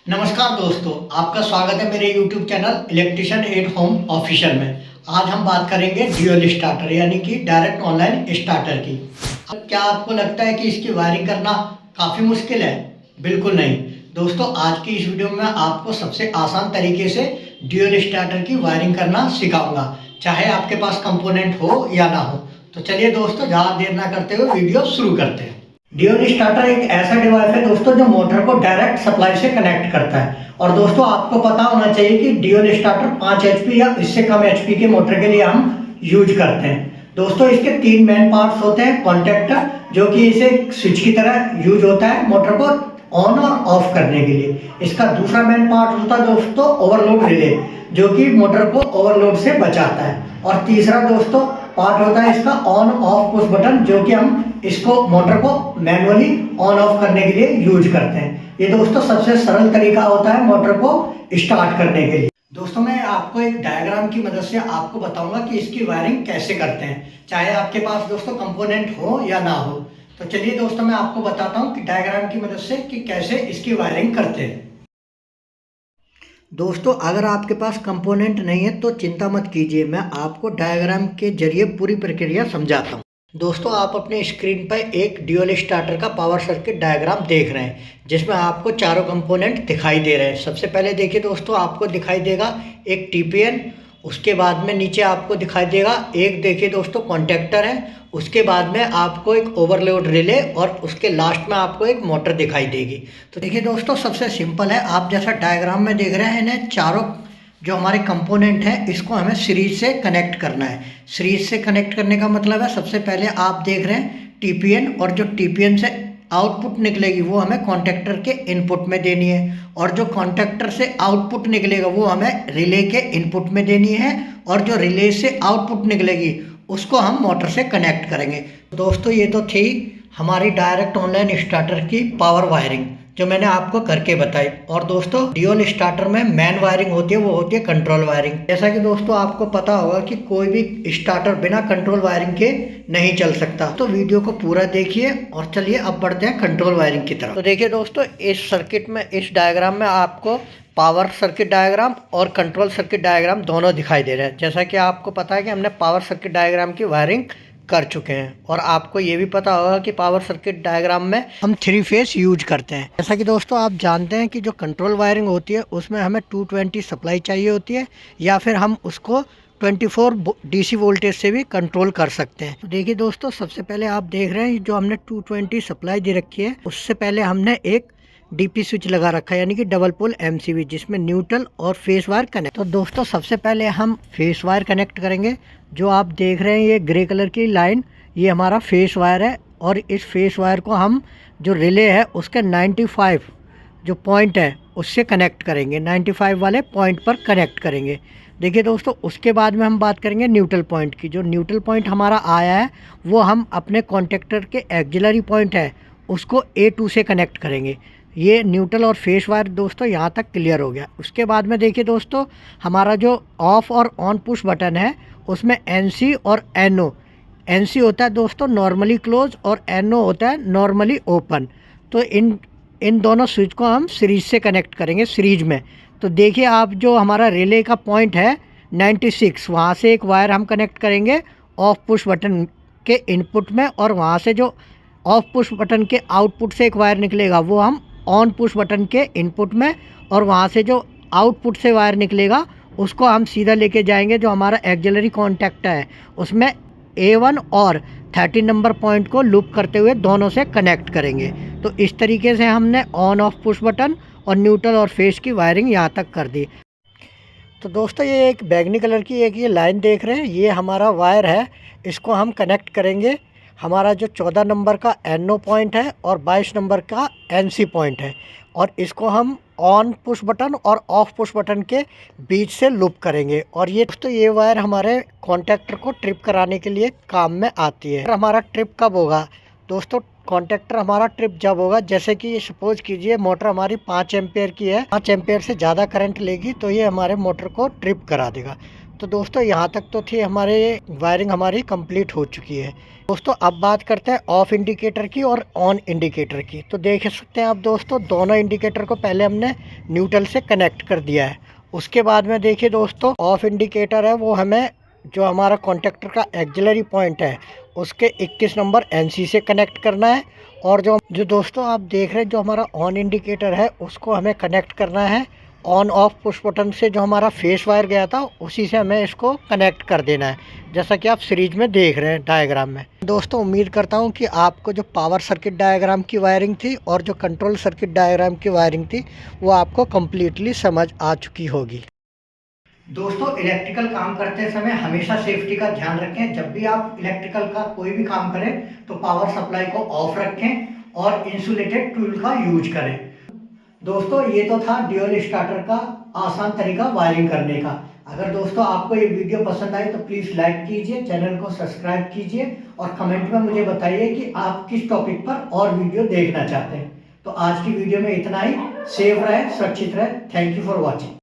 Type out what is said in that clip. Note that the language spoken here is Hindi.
नमस्कार दोस्तों, आपका स्वागत है मेरे YouTube channel electrician at home official में। आज हम बात करेंगे ड्यूल स्टार्टर यानी कि डायरेक्ट ऑनलाइन स्टार्टर की। क्या आपको लगता है कि इसकी वायरिंग करना काफ़ी मुश्किल है? बिल्कुल नहीं दोस्तों, आज की इस वीडियो में आपको सबसे आसान तरीके से ड्यूल स्टार्टर की वायरिंग करना सिखाऊंगा, चाहे आपके पास कंपोनेंट हो या ना हो। तो चलिए दोस्तों, ज़्यादा देर ना करते हुए वीडियो शुरू करते हैं। ड्यूल स्टार्टर एक ऐसा डिवाइस है दोस्तों जो मोटर को डायरेक्ट सप्लाई से कनेक्ट करता है। और दोस्तों आपको पता होना चाहिए कि ड्यूल स्टार्टर 5 HP या इससे कम HP के मोटर के लिए हम यूज करते हैं। दोस्तों इसके 3 मेन पार्ट्स होते हैं। कॉन्टेक्टर, जो कि इसे स्विच की तरह यूज होता है मोटर को ऑन और ऑफ करने के लिए। इसका दूसरा मेन पार्ट होता है दोस्तों ओवरलोड रिले, जो कि मोटर को ओवरलोड से बचाता है। और तीसरा दोस्तों पार्ट होता है इसका ऑन ऑफ पुश बटन, जो कि हम इसको मोटर को मैनुअली ऑन ऑफ करने के लिए यूज करते हैं। ये दोस्तों सबसे सरल तरीका होता है मोटर को स्टार्ट करने के लिए। दोस्तों मैं आपको एक डायग्राम की मदद से आपको बताऊंगा कि इसकी वायरिंग कैसे करते हैं, चाहे आपके पास दोस्तों कंपोनेंट हो या ना हो। तो चलिए दोस्तों मैं आपको बताता हूँ कि डायग्राम की मदद से कि कैसे इसकी वायरिंग करते हैं। दोस्तों अगर आपके पास कंपोनेंट नहीं है तो चिंता मत कीजिए, मैं आपको डायग्राम के जरिए पूरी प्रक्रिया समझाता हूँ। दोस्तों आप अपने स्क्रीन पर एक ड्यूल स्टार्टर का पावर सर्किट डायग्राम देख रहे हैं, जिसमें आपको चारों कंपोनेंट दिखाई दे रहे हैं। सबसे पहले देखिए दोस्तों, आपको दिखाई देगा एक टीपीएन, उसके बाद में नीचे आपको दिखाई देगा एक देखिए दोस्तों कॉन्टेक्टर है, उसके बाद में आपको एक ओवरलोड रिले और उसके लास्ट में आपको एक मोटर दिखाई देगी। तो देखिए दोस्तों सबसे सिंपल है, आप जैसा डायग्राम में देख रहे हैं इन्हें चारों जो हमारे कंपोनेंट हैं इसको हमें सीरीज से कनेक्ट करना है। सीरीज से कनेक्ट करने का मतलब है सबसे पहले आप देख रहे हैं टीपीएन, और जो टीपीएन से आउटपुट निकलेगी वो हमें कॉन्टेक्टर के इनपुट में देनी है, और जो कॉन्टेक्टर से आउटपुट निकलेगा वो हमें रिले के इनपुट में देनी है, और जो रिले से आउटपुट निकलेगी उसको हम मोटर से कनेक्ट करेंगे। दोस्तों ये तो थी हमारी डायरेक्ट ऑनलाइन स्टार्टर की पावर वायरिंग जो मैंने आपको करके बताई। और दोस्तों ड्यूल स्टार्टर में मेन वायरिंग होती है वो होती है कंट्रोल वायरिंग। जैसा कि दोस्तों आपको पता होगा कि कोई भी स्टार्टर बिना कंट्रोल वायरिंग के नहीं चल सकता। तो वीडियो को पूरा देखिए और चलिए अब बढ़ते हैं कंट्रोल वायरिंग की तरफ। तो देखिए दोस्तों इस सर्किट में, इस डायग्राम में आपको पावर सर्किट डायग्राम और कंट्रोल सर्किट डायग्राम दोनों दिखाई दे रहे हैं। जैसा कि आपको पता है कि हमने पावर सर्किट डायग्राम की वायरिंग कर चुके हैं, और आपको ये भी पता होगा कि पावर सर्किट डायग्राम में हम 3 फेस यूज करते हैं। जैसा कि दोस्तों आप जानते हैं कि जो कंट्रोल वायरिंग होती है उसमें हमें 220 सप्लाई चाहिए होती है, या फिर हम उसको 24 DC वोल्टेज से भी कंट्रोल कर सकते हैं। तो देखिए दोस्तों सबसे पहले आप देख रहे हैं जो हमने 220 सप्लाई दे रखी है, उससे पहले हमने एक डीपी स्विच लगा रखा है यानी कि डबल पोल MCB, जिसमें न्यूट्रल और फेस वायर कनेक्ट। तो दोस्तों सबसे पहले हम फेस वायर कनेक्ट करेंगे। जो आप देख रहे हैं ये ग्रे कलर की लाइन, ये हमारा फेस वायर है, और इस फेस वायर को हम जो रिले है उसके 95 जो पॉइंट है उससे कनेक्ट करेंगे, 95 वाले पॉइंट पर कनेक्ट करेंगे। देखिए दोस्तों उसके बाद में हम बात करेंगे न्यूट्रल पॉइंट की। जो न्यूट्रल पॉइंट हमारा आया है वो हम अपने कॉन्टेक्टर के एक्सिलरी पॉइंट है उसको A2 से कनेक्ट करेंगे। ये न्यूट्रल और फेस वायर दोस्तों यहाँ तक क्लियर हो गया। उसके बाद में देखिए दोस्तों हमारा जो ऑफ और ऑन पुश बटन है उसमें NC और NO। NC होता है दोस्तों नॉर्मली क्लोज और NO होता है नॉर्मली ओपन। तो इन दोनों स्विच को हम सीरीज से कनेक्ट करेंगे, सीरीज में। तो देखिए आप जो हमारा रिले का पॉइंट है 96, वहाँ से एक वायर हम कनेक्ट करेंगे ऑफ पुश बटन के इनपुट में, और वहाँ से जो ऑफ पुश बटन के आउटपुट से एक वायर निकलेगा वो हम ऑन पुश बटन के इनपुट में, और वहाँ से जो आउटपुट से वायर निकलेगा उसको हम सीधा लेके जाएंगे जो हमारा एक्सिलरी कॉन्टैक्ट है उसमें A1 और 13 नंबर पॉइंट को लूप करते हुए दोनों से कनेक्ट करेंगे। तो इस तरीके से हमने ऑन ऑफ पुश बटन और न्यूट्रल और फेस की वायरिंग यहाँ तक कर दी। तो दोस्तों ये एक बैगनी कलर की एक ये लाइन देख रहे हैं, ये हमारा वायर है, इसको हम कनेक्ट करेंगे हमारा जो 14 नंबर का NO पॉइंट है और 22 नंबर का NC पॉइंट है, और इसको हम ऑन पुश बटन और ऑफ पुश बटन के बीच से लूप करेंगे। और ये दोस्तों ये वायर हमारे कॉन्टैक्टर को ट्रिप कराने के लिए काम में आती है। हमारा ट्रिप कब होगा दोस्तों? कॉन्टैक्टर हमारा ट्रिप जब होगा, जैसे कि सपोज कीजिए मोटर हमारी 5 एम्पेयर की है, 5 एम्पेयर से ज़्यादा करंट लेगी तो ये हमारे मोटर को ट्रिप करा देगा। तो दोस्तों यहाँ तक तो थी हमारे वायरिंग हमारी कंप्लीट हो चुकी है। दोस्तों अब बात करते हैं ऑफ इंडिकेटर की और ऑन इंडिकेटर की। तो देख सकते हैं आप दोस्तों, दोनों इंडिकेटर को पहले हमने न्यूट्रल से कनेक्ट कर दिया है। उसके बाद में देखिए दोस्तों, ऑफ इंडिकेटर है वो हमें जो हमारा कॉन्टेक्टर का एक्सिलरी पॉइंट है उसके 21 नंबर NC से कनेक्ट करना है। और जो जो दोस्तों आप देख रहे हैं, जो हमारा ऑन इंडिकेटर है उसको हमें कनेक्ट करना है ऑन ऑफ पुश बटन से। जो हमारा फेस वायर गया था उसी से हमें इसको कनेक्ट कर देना है, जैसा कि आप सीरीज में देख रहे हैं डायग्राम में। दोस्तों उम्मीद करता हूं कि आपको जो पावर सर्किट डायग्राम की वायरिंग थी और जो कंट्रोल सर्किट डायग्राम की वायरिंग थी वो आपको कम्प्लीटली समझ आ चुकी होगी। दोस्तों इलेक्ट्रिकल काम करते समय हमेशा सेफ्टी का ध्यान रखें। जब भी आप इलेक्ट्रिकल का कोई भी काम करें तो पावर सप्लाई को ऑफ रखें और इंसुलेटेड टूल का यूज करें। दोस्तों ये तो था ड्यूल स्टार्टर का आसान तरीका वायरिंग करने का। अगर दोस्तों आपको ये वीडियो पसंद आई तो प्लीज़ लाइक कीजिए, चैनल को सब्सक्राइब कीजिए और कमेंट में मुझे बताइए कि आप किस टॉपिक पर और वीडियो देखना चाहते हैं। तो आज की वीडियो में इतना ही। सेफ रहे, सुरक्षित रहे। Thank you for watching.